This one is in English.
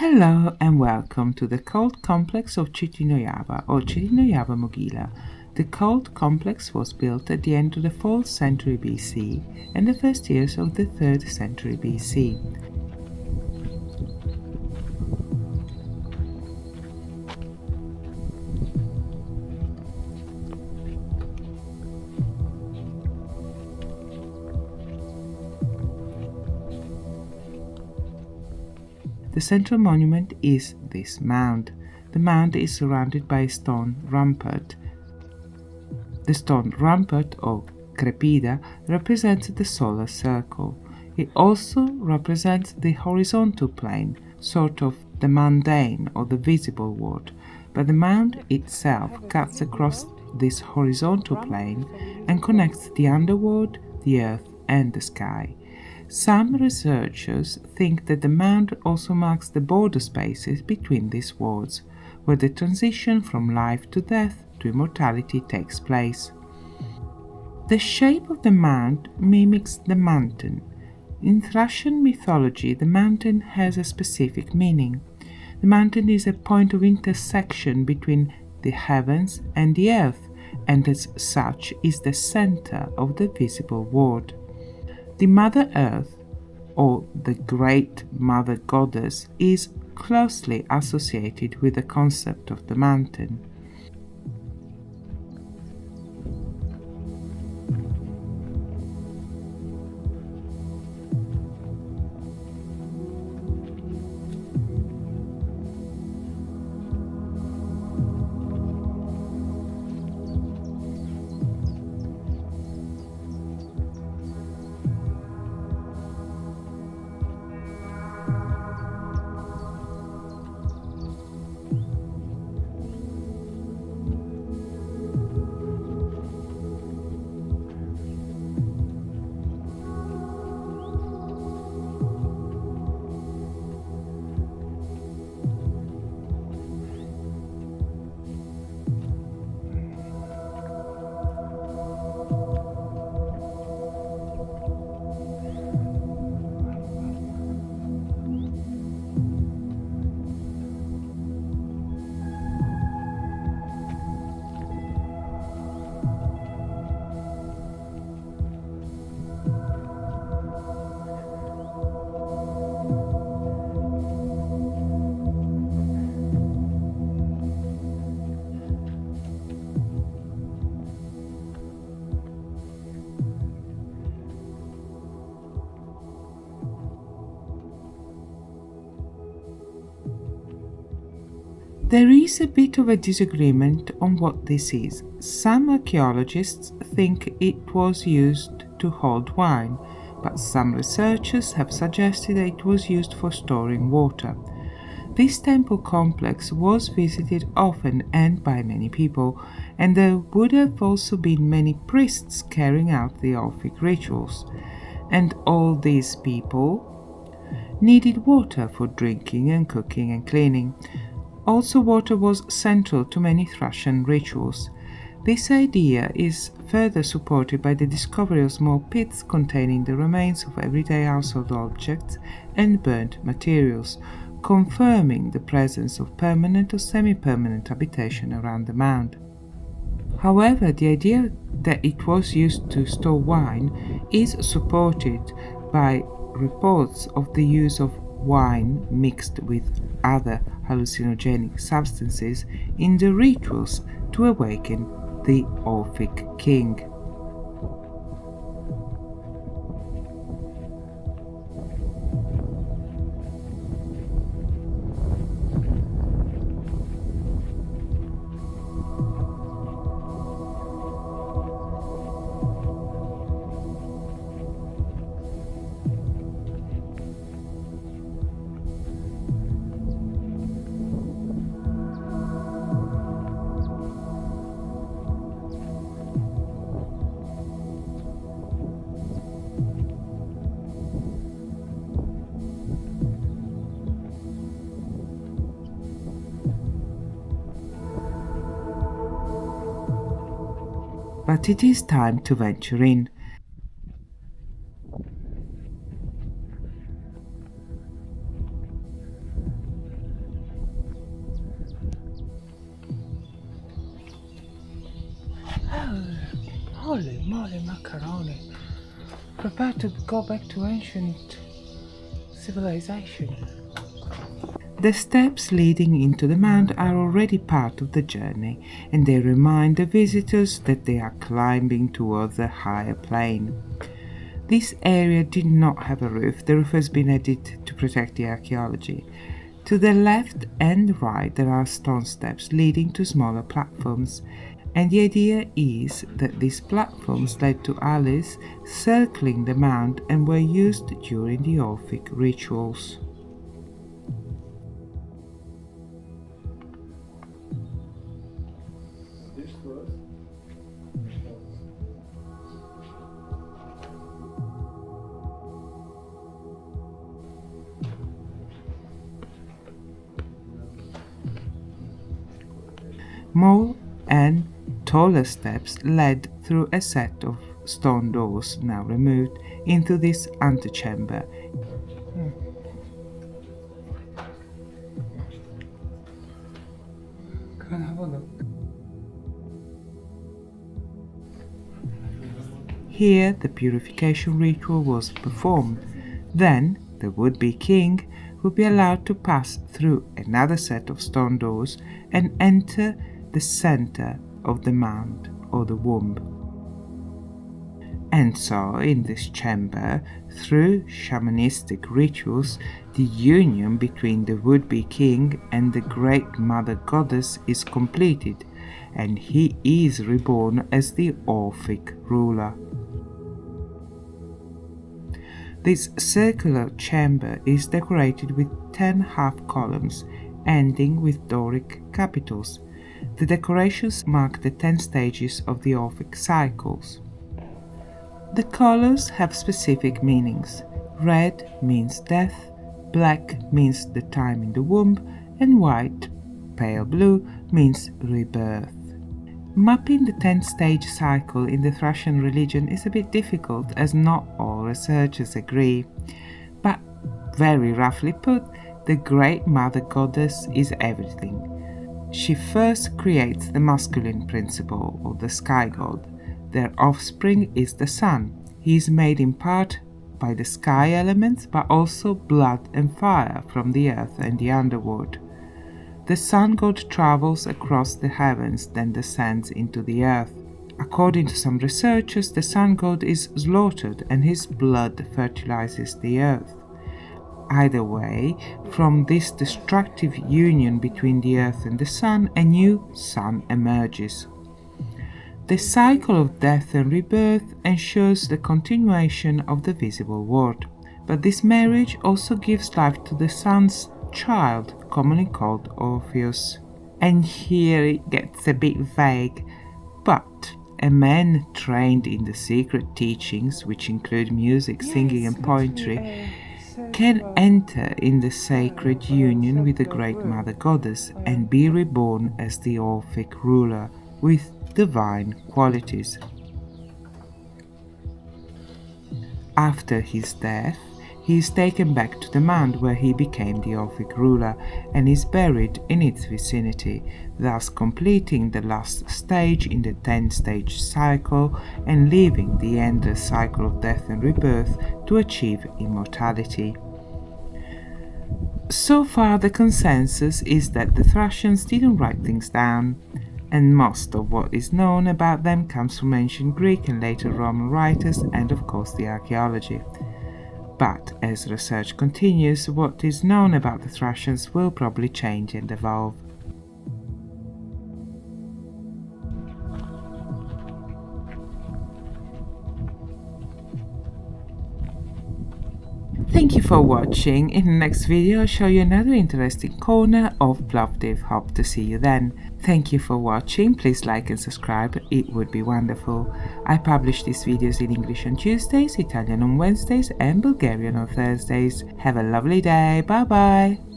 Hello and welcome to the cult complex of Cetinoiava or Cetinoiava Mogila. The cult complex was built at the end of the 4th century BC and the first years of the 3rd century BC. The central monument is this mound. The mound is surrounded by a stone rampart. The stone rampart, or Krepida, represents the solar circle. It also represents the horizontal plane, sort of the mundane or the visible world, but the mound itself cuts across this horizontal plane and connects the underworld, the earth, and the sky. Some researchers think that the mound also marks the border spaces between these worlds, where the transition from life to death to immortality takes place. The shape of the mound mimics the mountain. In Thracian mythology, the mountain has a specific meaning. The mountain is a point of intersection between the heavens and the earth, and as such is the center of the visible world. The Mother Earth, or the Great Mother Goddess, is closely associated with the concept of the mountain. There is a bit of a disagreement on what this is. Some archaeologists think it was used to hold wine, but some researchers have suggested that it was used for storing water. This temple complex was visited often and by many people, and there would have also been many priests carrying out the Orphic rituals. And all these people needed water for drinking and cooking and cleaning. Also, water was central to many Thracian rituals. This idea is further supported by the discovery of small pits containing the remains of everyday household objects and burnt materials, confirming the presence of permanent or semi-permanent habitation around the mound. However, the idea that it was used to store wine is supported by reports of the use of wine mixed with other hallucinogenic substances in the rituals to awaken the Orphic king. But it is time to venture in. Holy macaroni! Prepare to go back to ancient civilization. The steps leading into the mound are already part of the journey, and they remind the visitors that they are climbing towards a higher plane. This area did not have a roof. The roof has been added to protect the archaeology. To the left and right there are stone steps leading to smaller platforms, and the idea is that these platforms led to alleys circling the mound and were used during the Orphic rituals. More and taller steps led through a set of stone doors, now removed, into this antechamber. Can I have a look? Here the purification ritual was performed. Then the would-be king would be allowed to pass through another set of stone doors and enter the center of the mound or the womb. And so, in this chamber, through shamanistic rituals, the union between the would-be king and the great mother goddess is completed, and he is reborn as the Orphic ruler. This circular chamber is decorated with 10 half columns, ending with Doric capitals. The decorations mark the 10 stages of the Orphic cycles. The colors have specific meanings. Red means death, black means the time in the womb, and white, pale blue, means rebirth. Mapping the 10-stage cycle in the Thracian religion is a bit difficult, as not all researchers agree. But very roughly put, the Great Mother Goddess is everything. She first creates the masculine principle, or the sky god. Their offspring is the sun. He is made in part by the sky elements, but also blood and fire from the earth and the underworld. The sun god travels across the heavens, then descends into the earth. According to some researchers, the sun god is slaughtered and his blood fertilizes the earth. Either way, from this destructive union between the earth and the sun, a new sun emerges. The cycle of death and rebirth ensures the continuation of the visible world, but this marriage also gives life to the sun's child, commonly called Orpheus. And here it gets a bit vague, but a man trained in the secret teachings, which include music, singing and poetry, can enter in the sacred union with the Great Mother Goddess and be reborn as the Orphic ruler with divine qualities. After his death, he is taken back to the mound where he became the Orphic ruler and is buried in its vicinity, thus completing the last stage in the 10-stage cycle and leaving the endless cycle of death and rebirth to achieve immortality. So far, the consensus is that the Thracians didn't write things down, and most of what is known about them comes from ancient Greek and later Roman writers and of course the archaeology. But as research continues, what is known about the Thracians will probably change and evolve. Thank you for watching. In the next video I'll show you another interesting corner of Plovdiv. Hope to see you then. Thank you for watching. Please like and subscribe, it would be wonderful. I publish these videos in English on Tuesdays, Italian on Wednesdays and Bulgarian on Thursdays. Have a lovely day. Bye bye.